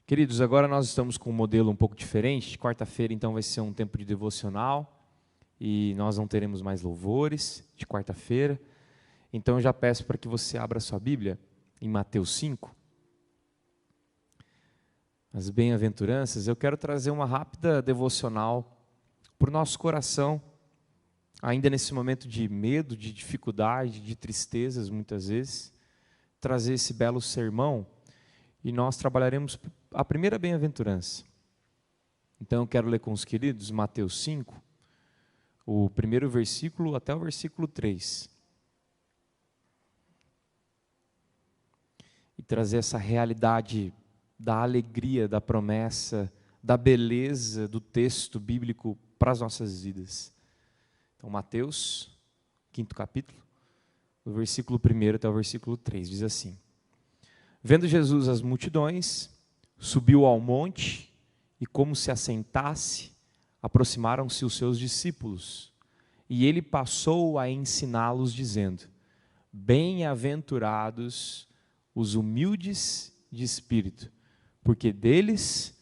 Queridos, agora nós estamos com um modelo um pouco diferente. Quarta-feira, então, vai ser um tempo de devocional e nós não teremos mais louvores de quarta-feira. Então, eu já peço para que você abra sua Bíblia em Mateus 5. As bem-aventuranças. Eu quero trazer uma rápida devocional para o nosso coração, ainda nesse momento de medo, de dificuldade, de tristezas, muitas vezes, trazer esse belo sermão e nós trabalharemos a primeira bem-aventurança. Então eu quero ler com os queridos Mateus 5, o primeiro versículo até o versículo 3. E trazer essa realidade da alegria, da promessa, da beleza do texto bíblico para as nossas vidas. Então Mateus, 5º capítulo, do versículo 1 até o versículo 3, diz assim: Vendo Jesus as multidões, subiu ao monte e, como se assentasse, aproximaram-se os seus discípulos. E ele passou a ensiná-los, dizendo: Bem-aventurados os humildes de espírito, porque deles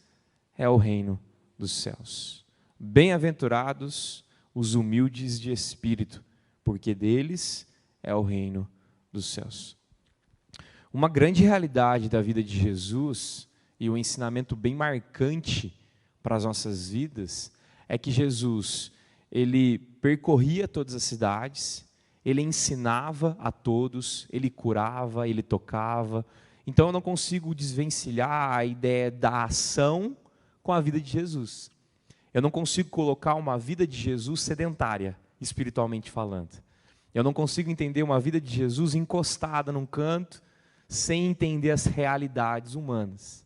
é o reino dos céus. Bem-aventurados os humildes de espírito, porque deles é o reino dos céus. Uma grande realidade da vida de Jesus e um ensinamento bem marcante para as nossas vidas é que Jesus, ele percorria todas as cidades, ele ensinava a todos, ele curava, ele tocava. Então eu não consigo desvencilhar a ideia da ação com a vida de Jesus. Eu não consigo colocar uma vida de Jesus sedentária, espiritualmente falando. Eu não consigo entender uma vida de Jesus encostada num canto, sem entender as realidades humanas.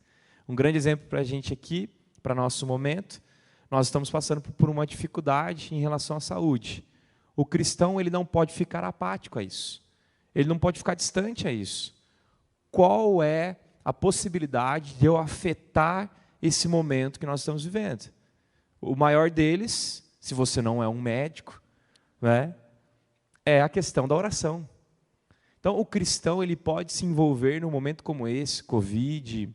Um grande exemplo para a gente aqui, para nosso momento, nós estamos passando por uma dificuldade em relação à saúde. O cristão, ele não pode ficar apático a isso. Ele não pode ficar distante a isso. Qual é a possibilidade de eu afetar esse momento que nós estamos vivendo? O maior deles, se você não é um médico, né, é a questão da oração. Então, o cristão, ele pode se envolver num momento como esse, Covid,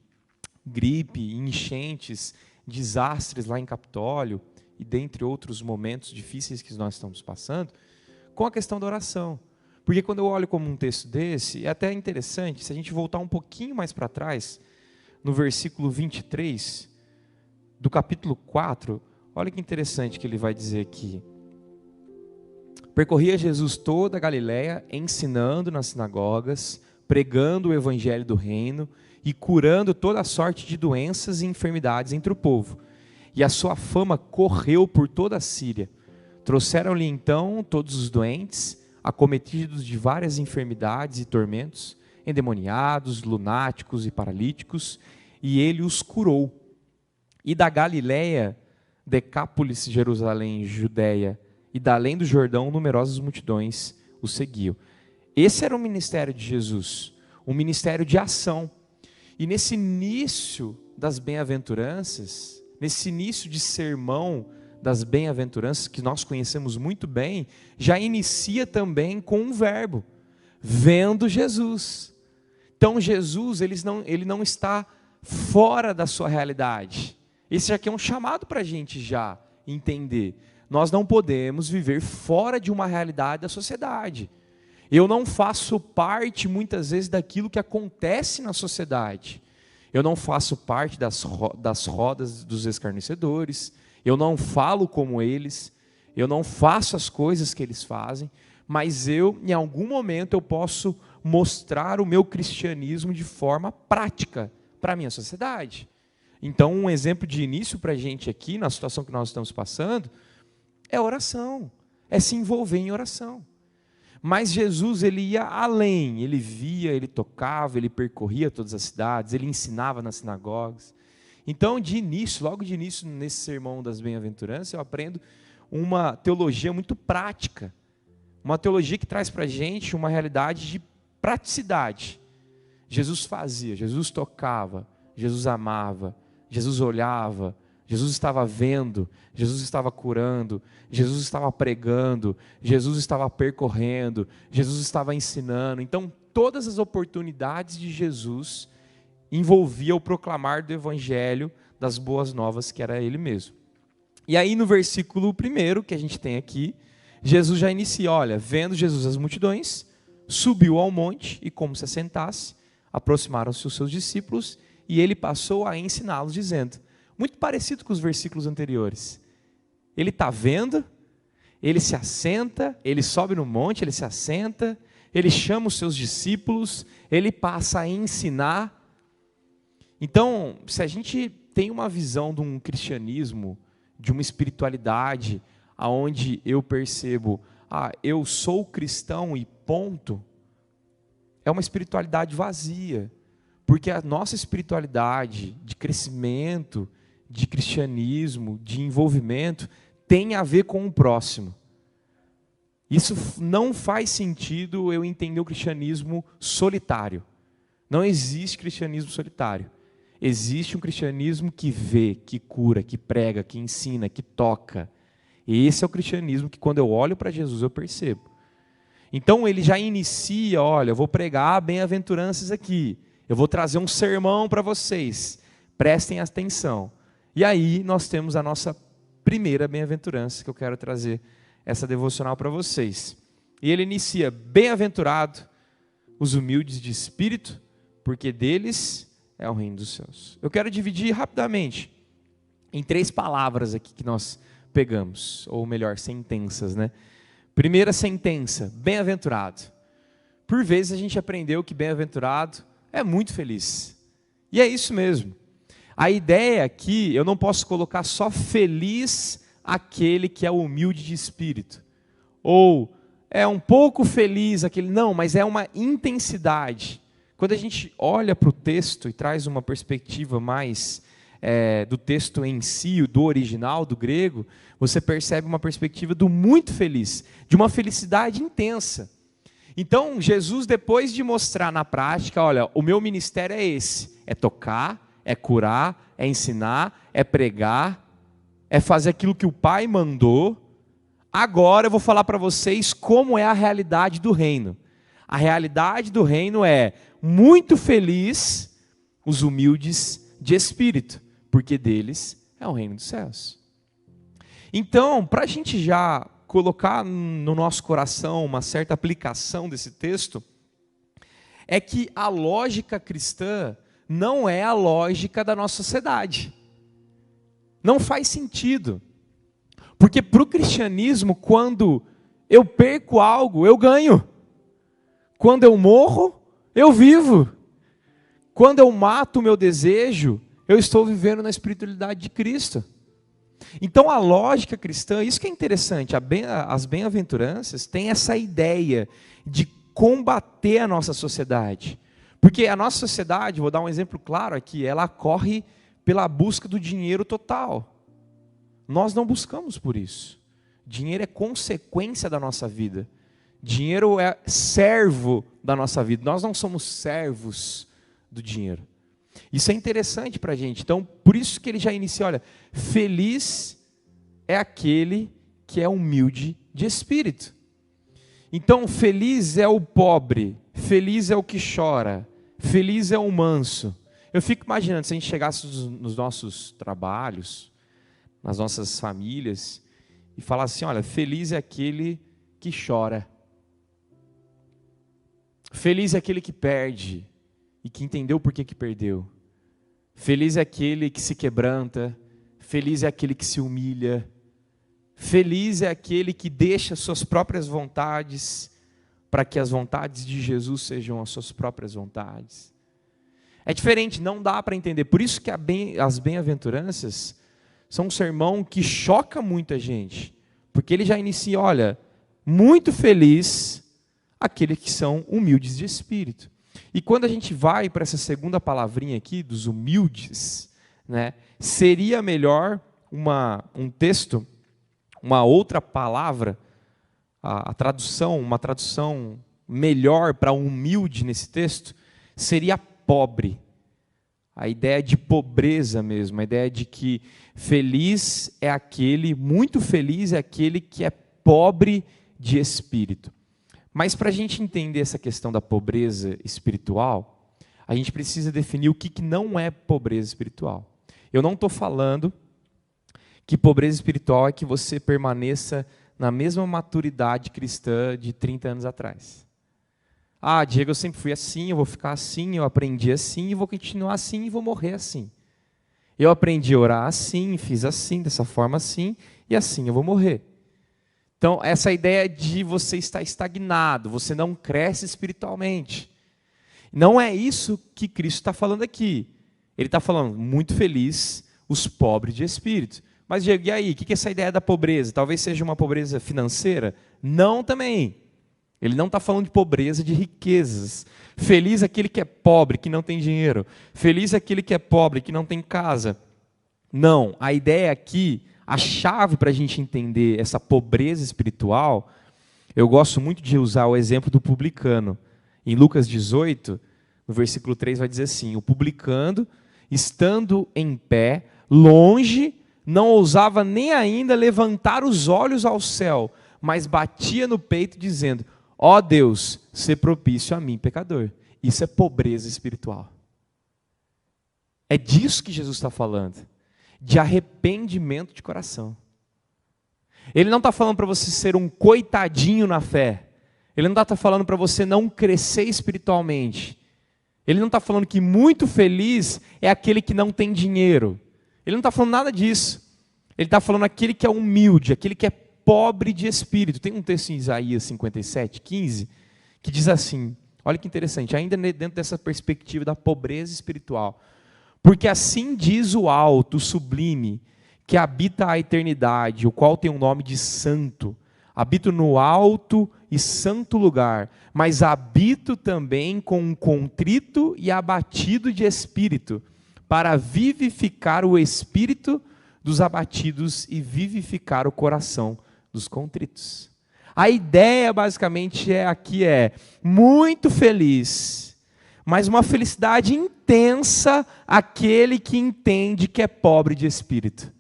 gripe, enchentes, desastres lá em Capitólio, e dentre outros momentos difíceis que nós estamos passando, com a questão da oração. Porque quando eu olho como um texto desse, é até interessante, se a gente voltar um pouquinho mais para trás, no versículo 23, do capítulo 4, olha que interessante que ele vai dizer aqui. Percorria Jesus toda a Galileia, ensinando nas sinagogas, pregando o evangelho do reino e curando toda a sorte de doenças e enfermidades entre o povo. E a sua fama correu por toda a Síria. Trouxeram-lhe então todos os doentes, acometidos de várias enfermidades e tormentos, endemoniados, lunáticos e paralíticos, e ele os curou. E da Galileia, Decápolis, Jerusalém, Judéia, e da além do Jordão, numerosas multidões o seguiam. Esse era o ministério de Jesus, um ministério de ação. E nesse início das bem-aventuranças, nesse início de sermão das bem-aventuranças, que nós conhecemos muito bem, já inicia também com um verbo, vendo Jesus. Então Jesus, ele não está fora da sua realidade. Esse aqui é um chamado para a gente já entender. Nós não podemos viver fora de uma realidade da sociedade. Eu não faço parte, muitas vezes, daquilo que acontece na sociedade. Eu não faço parte das rodas dos escarnecedores. Eu não falo como eles. Eu não faço as coisas que eles fazem. Mas em algum momento, eu posso mostrar o meu cristianismo de forma prática para a minha sociedade. Então, um exemplo de início para a gente aqui, na situação que nós estamos passando, é oração, é se envolver em oração. Mas Jesus, ele ia além, ele via, ele tocava, ele percorria todas as cidades, ele ensinava nas sinagogas. Então, logo de início, nesse sermão das bem-aventuranças, eu aprendo uma teologia muito prática, uma teologia que traz para a gente uma realidade de praticidade. Jesus fazia, Jesus tocava, Jesus amava, Jesus olhava, Jesus estava vendo, Jesus estava curando, Jesus estava pregando, Jesus estava percorrendo, Jesus estava ensinando. Então, todas as oportunidades de Jesus envolvia o proclamar do evangelho das boas novas, que era ele mesmo. E aí no versículo 1 que a gente tem aqui, Jesus já inicia, olha, vendo Jesus as multidões, subiu ao monte e como se assentasse, aproximaram-se os seus discípulos e ele passou a ensiná-los dizendo, muito parecido com os versículos anteriores, ele está vendo, ele se assenta, ele sobe no monte, ele se assenta, ele chama os seus discípulos, ele passa a ensinar. Então, se a gente tem uma visão de um cristianismo, de uma espiritualidade, aonde eu percebo, eu sou cristão e ponto, é uma espiritualidade vazia, porque a nossa espiritualidade de crescimento, de cristianismo, de envolvimento, tem a ver com o próximo. Isso não faz sentido eu entender o cristianismo solitário. Não existe cristianismo solitário. Existe um cristianismo que vê, que cura, que prega, que ensina, que toca. E esse é o cristianismo que quando eu olho para Jesus eu percebo. Então ele já inicia, olha, eu vou pregar bem-aventuranças aqui. Eu vou trazer um sermão para vocês. Prestem atenção. E aí nós temos a nossa primeira bem-aventurança que eu quero trazer essa devocional para vocês. E ele inicia, bem-aventurado os humildes de espírito, porque deles é o reino dos céus. Eu quero dividir rapidamente em 3 palavras aqui que nós pegamos, ou melhor, sentenças, né? Primeira sentença, bem-aventurado. Por vezes a gente aprendeu que bem-aventurado é muito feliz. E é isso mesmo. A ideia aqui, eu não posso colocar só feliz aquele que é humilde de espírito. Ou é um pouco feliz aquele, não, mas é uma intensidade. Quando a gente olha para o texto e traz uma perspectiva mais do texto em si, do original, do grego, você percebe uma perspectiva do muito feliz, de uma felicidade intensa. Então, Jesus, depois de mostrar na prática, olha, o meu ministério é esse, é tocar, é curar, é ensinar, é pregar, é fazer aquilo que o Pai mandou. Agora eu vou falar para vocês como é a realidade do reino. A realidade do reino é muito feliz os humildes de espírito, porque deles é o reino dos céus. Então, para a gente já colocar no nosso coração uma certa aplicação desse texto, é que a lógica cristã não é a lógica da nossa sociedade. Não faz sentido. Porque para o cristianismo, quando eu perco algo, eu ganho. Quando eu morro, eu vivo. Quando eu mato o meu desejo, eu estou vivendo na espiritualidade de Cristo. Então a lógica cristã, isso que é interessante, as bem-aventuranças têm essa ideia de combater a nossa sociedade. Porque a nossa sociedade, vou dar um exemplo claro aqui, ela corre pela busca do dinheiro total. Nós não buscamos por isso. Dinheiro é consequência da nossa vida. Dinheiro é servo da nossa vida. Nós não somos servos do dinheiro. Isso é interessante para a gente. Então, por isso que ele já inicia, olha, feliz é aquele que é humilde de espírito. Então, feliz é o pobre, feliz é o que chora, feliz é o manso. Eu fico imaginando, se a gente chegasse nos nossos trabalhos, nas nossas famílias, e falasse assim, olha, feliz é aquele que chora. Feliz é aquele que perde e que entendeu por que perdeu. Feliz é aquele que se quebranta. Feliz é aquele que se humilha. Feliz é aquele que deixa suas próprias vontades para que as vontades de Jesus sejam as suas próprias vontades. É diferente, não dá para entender. Por isso que as bem-aventuranças são um sermão que choca muita gente. Porque ele já inicia, olha, muito feliz aqueles que são humildes de espírito. E quando a gente vai para essa segunda palavrinha aqui, dos humildes, né, seria melhor um texto, uma outra palavra, a tradução, uma tradução melhor para humilde nesse texto, seria pobre. A ideia de pobreza mesmo, a ideia de que feliz é aquele, muito feliz é aquele que é pobre de espírito. Mas para a gente entender essa questão da pobreza espiritual, a gente precisa definir o que não é pobreza espiritual. Eu não estou falando que pobreza espiritual é que você permaneça na mesma maturidade cristã de 30 anos atrás. Ah, Diego, eu sempre fui assim, eu vou ficar assim, eu aprendi assim, e vou continuar assim, e vou morrer assim. Eu aprendi a orar assim, fiz assim, dessa forma assim, e assim eu vou morrer. Então, essa ideia de você estar estagnado, você não cresce espiritualmente. Não é isso que Cristo está falando aqui. Ele está falando, muito feliz os pobres de espírito. Mas, Diego, e aí? O que é essa ideia da pobreza? Talvez seja uma pobreza financeira? Não também. Ele não está falando de pobreza de riquezas. Feliz aquele que é pobre, que não tem dinheiro. Feliz aquele que é pobre, que não tem casa. Não, a ideia aqui, a chave para a gente entender essa pobreza espiritual, eu gosto muito de usar o exemplo do publicano. Em Lucas 18, no versículo 3, vai dizer assim: o publicano, estando em pé, longe, não ousava nem ainda levantar os olhos ao céu, mas batia no peito dizendo: ó Deus, sê propício a mim, pecador. Isso é pobreza espiritual. É disso que Jesus está falando, de arrependimento de coração. Ele não está falando para você ser um coitadinho na fé. Ele não está falando para você não crescer espiritualmente. Ele não está falando que muito feliz é aquele que não tem dinheiro. Ele não está falando nada disso. Ele está falando aquele que é humilde, aquele que é pobre de espírito. Tem um texto em Isaías 57, 15, que diz assim, olha que interessante, ainda dentro dessa perspectiva da pobreza espiritual. Porque assim diz o alto, o sublime, que habita a eternidade, o qual tem o nome de santo. Habito no alto e santo lugar, mas habito também com um contrito e abatido de espírito, para vivificar o espírito dos abatidos e vivificar o coração dos contritos. A ideia basicamente aqui é muito feliz, mas uma felicidade intensa aquele que entende que é pobre de espírito.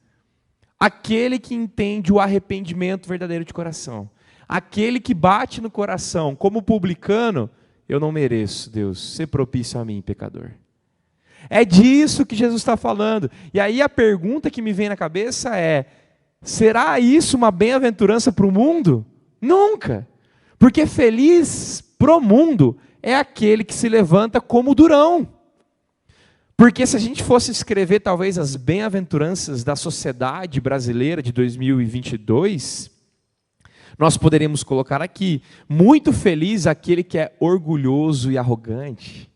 Aquele que entende o arrependimento verdadeiro de coração. Aquele que bate no coração, como publicano, eu não mereço, Deus, ser propício a mim, pecador. É disso que Jesus está falando. E aí a pergunta que me vem na cabeça é: será isso uma bem-aventurança para o mundo? Nunca. Porque feliz para o mundo é aquele que se levanta como durão. Porque se a gente fosse escrever talvez as bem-aventuranças da sociedade brasileira de 2022, nós poderíamos colocar aqui: muito feliz aquele que é orgulhoso e arrogante.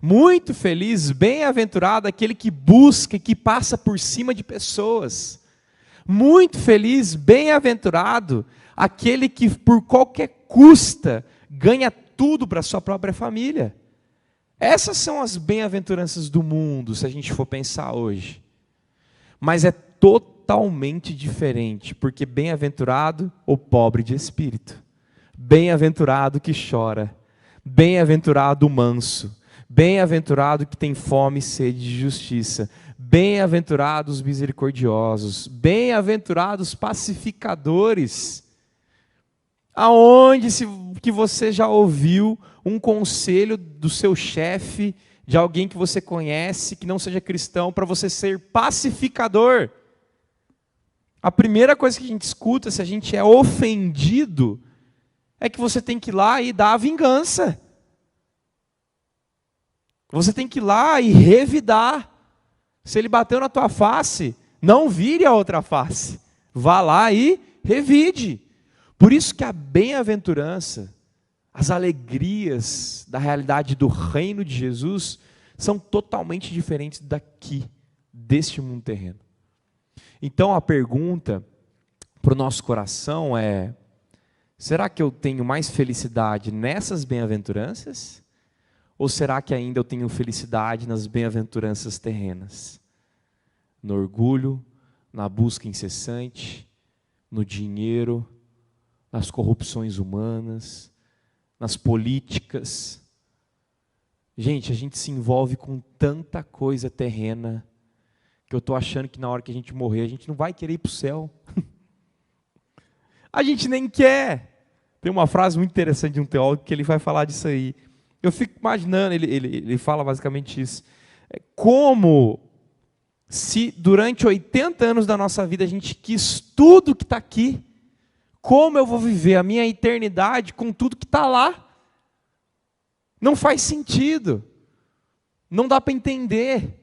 Muito feliz, bem-aventurado aquele que busca e que passa por cima de pessoas. Muito feliz, bem-aventurado aquele que por qualquer custa ganha tudo para a sua própria família. Essas são as bem-aventuranças do mundo, se a gente for pensar hoje. Mas é totalmente diferente, porque bem-aventurado o pobre de espírito, bem-aventurado que chora, bem-aventurado o manso, bem-aventurado que tem fome e sede de justiça, bem-aventurados os misericordiosos, bem-aventurados os pacificadores. Aonde que você já ouviu um conselho do seu chefe, de alguém que você conhece, que não seja cristão, para você ser pacificador? A primeira coisa que a gente escuta, se a gente é ofendido, é que você tem que ir lá e dar a vingança. Você tem que ir lá e revidar. Se ele bateu na tua face, não vire a outra face. Vá lá e revide. Por isso que a bem-aventurança, as alegrias da realidade do reino de Jesus são totalmente diferentes daqui, deste mundo terreno. Então a pergunta para o nosso coração é: será que eu tenho mais felicidade nessas bem-aventuranças? Ou será que ainda eu tenho felicidade nas bem-aventuranças terrenas? No orgulho, na busca incessante, no dinheiro, nas corrupções humanas, nas políticas. Gente, a gente se envolve com tanta coisa terrena que eu estou achando que na hora que a gente morrer, a gente não vai querer ir para o céu. A gente nem quer. Tem uma frase muito interessante de um teólogo que ele vai falar disso aí. Eu fico imaginando, ele fala basicamente isso. Como se durante 80 anos da nossa vida a gente quis tudo que está aqui, como eu vou viver a minha eternidade com tudo que está lá? Não faz sentido. Não dá para entender.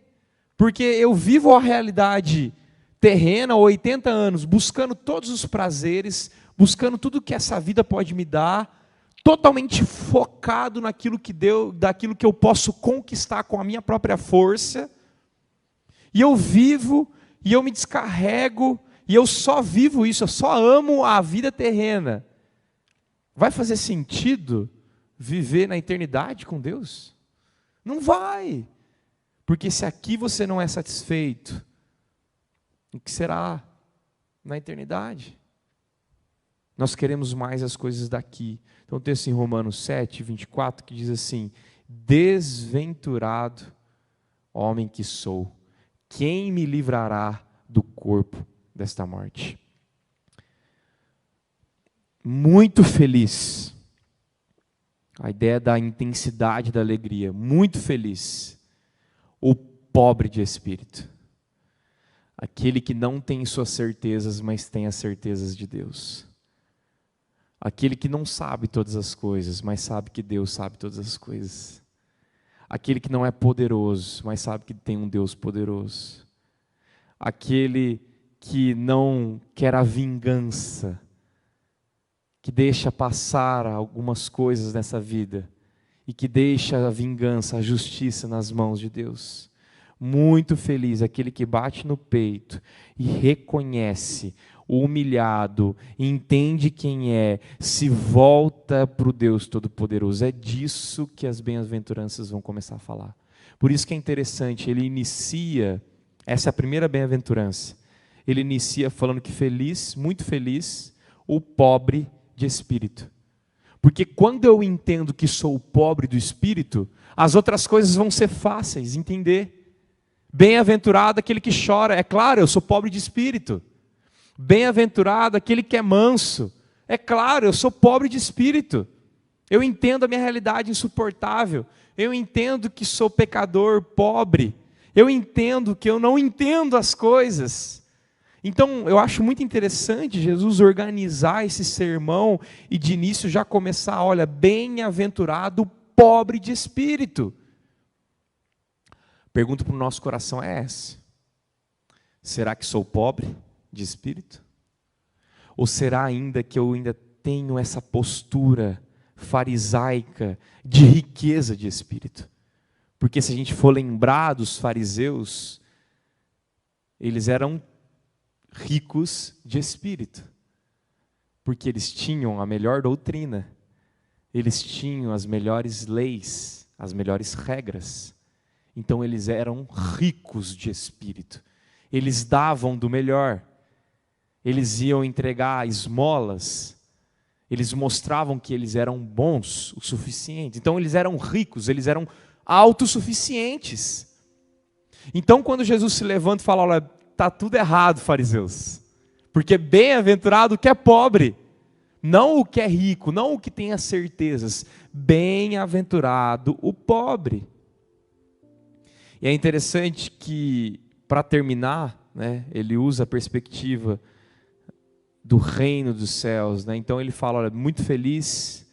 Porque eu vivo a realidade terrena, 80 anos, buscando todos os prazeres, buscando tudo que essa vida pode me dar, totalmente focado daquilo que eu posso conquistar com a minha própria força, e eu vivo, e eu me descarrego, e eu só vivo isso, eu só amo a vida terrena. Vai fazer sentido viver na eternidade com Deus? Não vai, porque se aqui você não é satisfeito, o que será na eternidade? Nós queremos mais as coisas daqui. Então tem assim, Romanos 7, 24, que diz assim: desventurado homem que sou, quem me livrará do corpo desta morte? Muito feliz. A ideia da intensidade da alegria. Muito feliz. O pobre de espírito. Aquele que não tem suas certezas, mas tem as certezas de Deus. Aquele que não sabe todas as coisas, mas sabe que Deus sabe todas as coisas. Aquele que não é poderoso, mas sabe que tem um Deus poderoso. Aquele que não quer a vingança, que deixa passar algumas coisas nessa vida e que deixa a vingança, a justiça nas mãos de Deus. Muito feliz aquele que bate no peito e reconhece o humilhado, entende quem é, se volta para o Deus Todo-Poderoso. É disso que as bem-aventuranças vão começar a falar. Por isso que é interessante, ele inicia, essa é a primeira bem-aventurança, ele inicia falando que feliz, muito feliz, o pobre de espírito. Porque quando eu entendo que sou o pobre do espírito, as outras coisas vão ser fáceis de entender. Bem-aventurado aquele que chora, é claro, eu sou pobre de espírito. Bem-aventurado aquele que é manso, é claro, eu sou pobre de espírito. Eu entendo a minha realidade insuportável, eu entendo que sou pecador, pobre, eu entendo que eu não entendo as coisas. Então, eu acho muito interessante Jesus organizar esse sermão e de início já começar, olha, bem-aventurado o pobre de espírito. Pergunta para o nosso coração é essa: será que sou pobre de espírito? Ou será ainda que eu ainda tenho essa postura farisaica de riqueza de espírito? Porque se a gente for lembrar dos fariseus, eles eram ricos de espírito, porque eles tinham a melhor doutrina, eles tinham as melhores leis, as melhores regras. Então eles eram ricos de espírito, eles davam do melhor, eles iam entregar esmolas, eles mostravam que eles eram bons o suficiente. Então eles eram ricos, eles eram autossuficientes. Então quando Jesus se levanta e fala, olha, está tudo errado, fariseus, porque bem-aventurado o que é pobre, não o que é rico, não o que tem as certezas, bem-aventurado o pobre. E é interessante que, para terminar, né, ele usa a perspectiva do reino dos céus, né? Então ele fala, olha, muito feliz,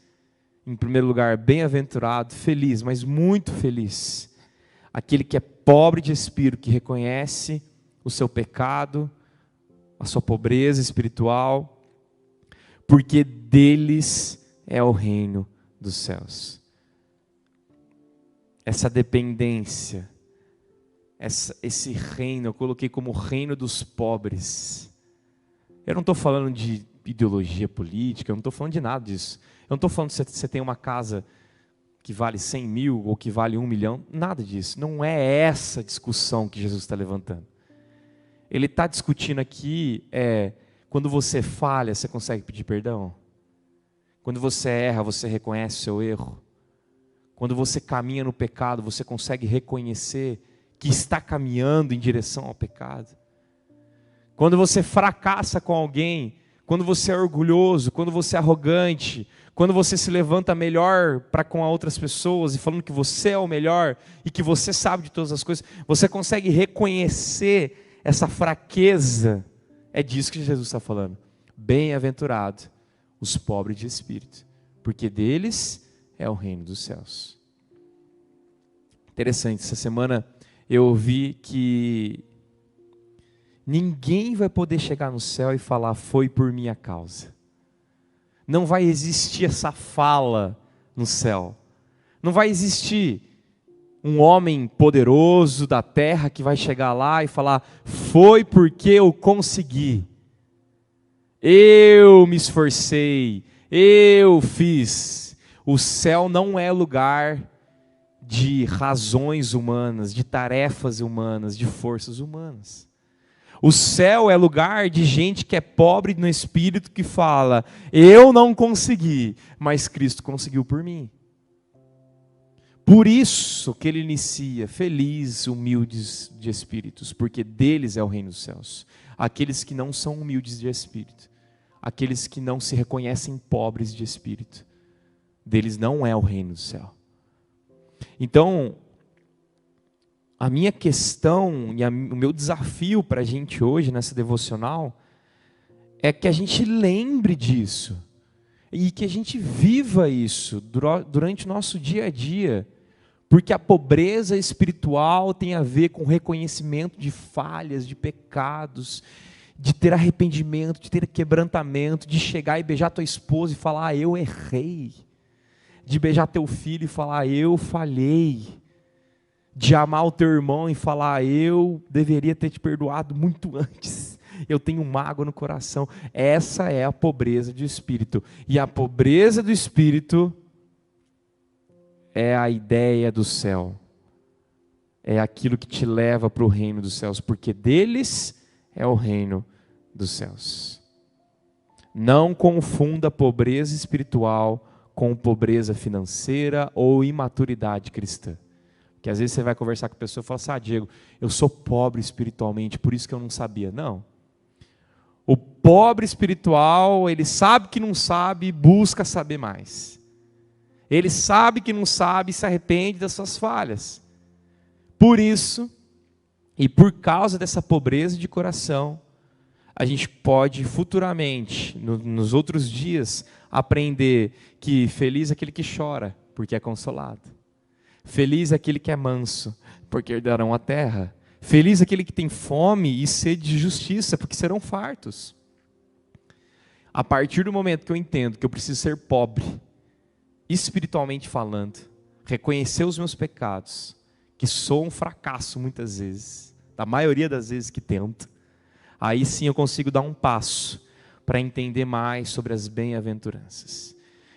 em primeiro lugar, bem-aventurado, feliz, mas muito feliz, aquele que é pobre de espírito, que reconhece o seu pecado, a sua pobreza espiritual, porque deles é o reino dos céus. Essa dependência, esse reino, eu coloquei como reino dos pobres. Eu não estou falando de ideologia política, eu não estou falando de nada disso. Eu não estou falando que você tem uma casa que vale 100 mil ou que vale 1 milhão, nada disso. Não é essa discussão que Jesus está levantando. Ele está discutindo aqui, quando você falha, você consegue pedir perdão? Quando você erra, você reconhece o seu erro? Quando você caminha no pecado, você consegue reconhecer que está caminhando em direção ao pecado? Quando você fracassa com alguém, quando você é orgulhoso, quando você é arrogante, quando você se levanta melhor para com outras pessoas e falando que você é o melhor e que você sabe de todas as coisas, você consegue reconhecer essa fraqueza. É disso que Jesus está falando. Bem-aventurado os pobres de espírito, porque deles é o reino dos céus. Interessante, essa semana eu ouvi que ninguém vai poder chegar no céu e falar, foi por minha causa. Não vai existir essa fala no céu. Não vai existir um homem poderoso da terra que vai chegar lá e falar, foi porque eu consegui. Eu me esforcei, eu fiz. O céu não é lugar de razões humanas, de tarefas humanas, de forças humanas. O céu é lugar de gente que é pobre no espírito, que fala, eu não consegui, mas Cristo conseguiu por mim. Por isso que ele inicia, feliz, humildes de espíritos, porque deles é o reino dos céus. Aqueles que não são humildes de espírito, aqueles que não se reconhecem pobres de espírito, deles não é o reino do céu. Então, a minha questão e o meu desafio para a gente hoje, nessa devocional, é que a gente lembre disso, e que a gente viva isso durante o nosso dia a dia, porque a pobreza espiritual tem a ver com reconhecimento de falhas, de pecados, de ter arrependimento, de ter quebrantamento, de chegar e beijar tua esposa e falar, eu errei, de beijar teu filho e falar, eu falhei, de amar o teu irmão e falar, eu deveria ter te perdoado muito antes, eu tenho mágoa no coração. Essa é a pobreza do espírito, e a pobreza do espírito é a ideia do céu, é aquilo que te leva para o reino dos céus, porque deles é o reino dos céus. Não confunda pobreza espiritual com pobreza financeira ou imaturidade cristã. Que às vezes você vai conversar com a pessoa e fala assim, Diego, eu sou pobre espiritualmente, por isso que eu não sabia. Não. O pobre espiritual, ele sabe que não sabe e busca saber mais. Ele sabe que não sabe e se arrepende das suas falhas. Por isso, e por causa dessa pobreza de coração, a gente pode futuramente, nos outros dias, aprender que feliz é aquele que chora, porque é consolado. Feliz é aquele que é manso, porque herdarão a terra. Feliz é aquele que tem fome e sede de justiça, porque serão fartos. A partir do momento que eu entendo que eu preciso ser pobre, espiritualmente falando, reconhecer os meus pecados, que sou um fracasso muitas vezes, da maioria das vezes que tento, aí sim eu consigo dar um passo para entender mais sobre as bem-aventuranças.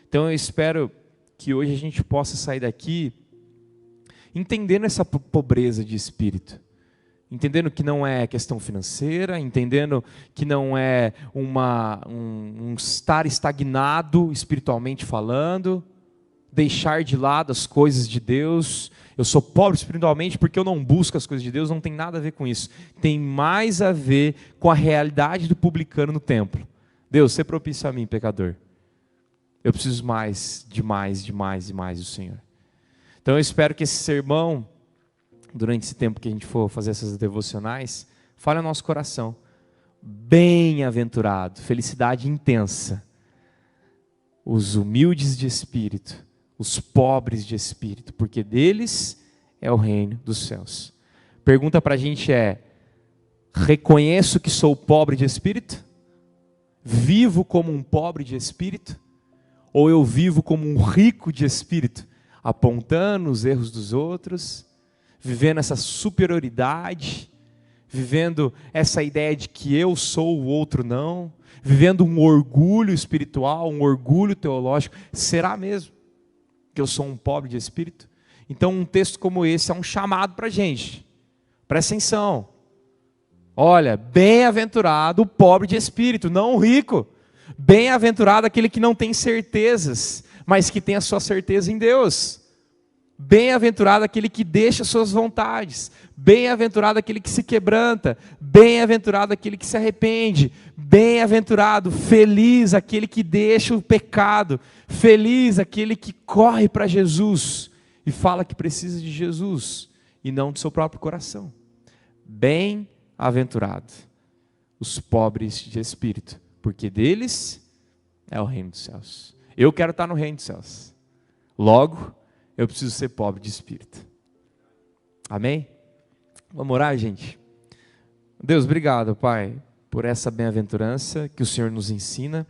Então eu espero que hoje a gente possa sair daqui entendendo essa pobreza de espírito, entendendo que não é questão financeira, entendendo que não é um estar estagnado espiritualmente falando, deixar de lado as coisas de Deus. Eu sou pobre espiritualmente porque eu não busco as coisas de Deus, não tem nada a ver com isso. Tem mais a ver com a realidade do publicano no templo. Deus, ser propício a mim, pecador. Eu preciso mais do Senhor. Então eu espero que esse sermão, durante esse tempo que a gente for fazer essas devocionais, fale ao nosso coração. Bem-aventurado, felicidade intensa, os humildes de espírito, os pobres de espírito, porque deles é o reino dos céus. Pergunta para a gente é, reconheço que sou pobre de espírito? Vivo como um pobre de espírito? Ou eu vivo como um rico de espírito, apontando os erros dos outros, vivendo essa superioridade, vivendo essa ideia de que eu sou o outro não, vivendo um orgulho espiritual, um orgulho teológico? Será mesmo que eu sou um pobre de espírito? Então um texto como esse é um chamado para a gente, presta atenção, olha, bem-aventurado o pobre de espírito, não o rico, bem-aventurado aquele que não tem certezas, mas que tem a sua certeza em Deus. Bem-aventurado aquele que deixa suas vontades. Bem-aventurado aquele que se quebranta. Bem-aventurado aquele que se arrepende. Bem-aventurado, feliz aquele que deixa o pecado. Feliz aquele que corre para Jesus e fala que precisa de Jesus e não do seu próprio coração. Bem-aventurado os pobres de espírito, porque deles é o reino dos céus. Eu quero estar no reino dos céus. Logo, eu preciso ser pobre de espírito. Amém? Vamos orar, gente? Deus, obrigado, Pai, por essa bem-aventurança que o Senhor nos ensina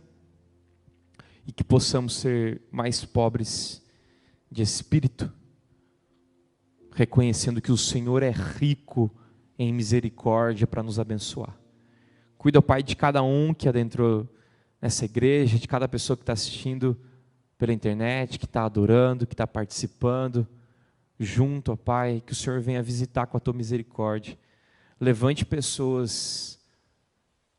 e que possamos ser mais pobres de espírito, reconhecendo que o Senhor é rico em misericórdia para nos abençoar. Cuida, Pai, de cada um que adentrou nessa igreja, de cada pessoa que está assistindo pela internet, que está adorando, que está participando, junto, ó Pai, que o Senhor venha visitar com a Tua misericórdia. Levante pessoas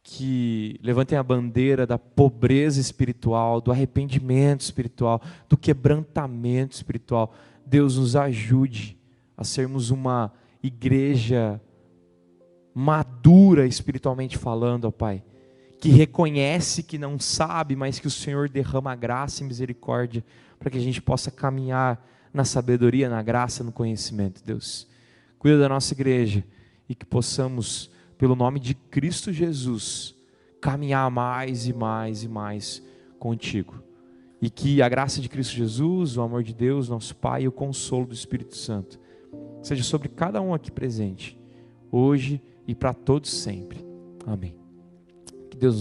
que levantem a bandeira da pobreza espiritual, do arrependimento espiritual, do quebrantamento espiritual. Deus, nos ajude a sermos uma igreja madura espiritualmente falando, ó Pai, que reconhece que não sabe, mas que o Senhor derrama graça e misericórdia para que a gente possa caminhar na sabedoria, na graça, no conhecimento. Deus, cuida da nossa igreja e que possamos, pelo nome de Cristo Jesus, caminhar mais e mais e mais contigo. E que a graça de Cristo Jesus, o amor de Deus, nosso Pai, e o consolo do Espírito Santo seja sobre cada um aqui presente, hoje e para todos sempre. Amém.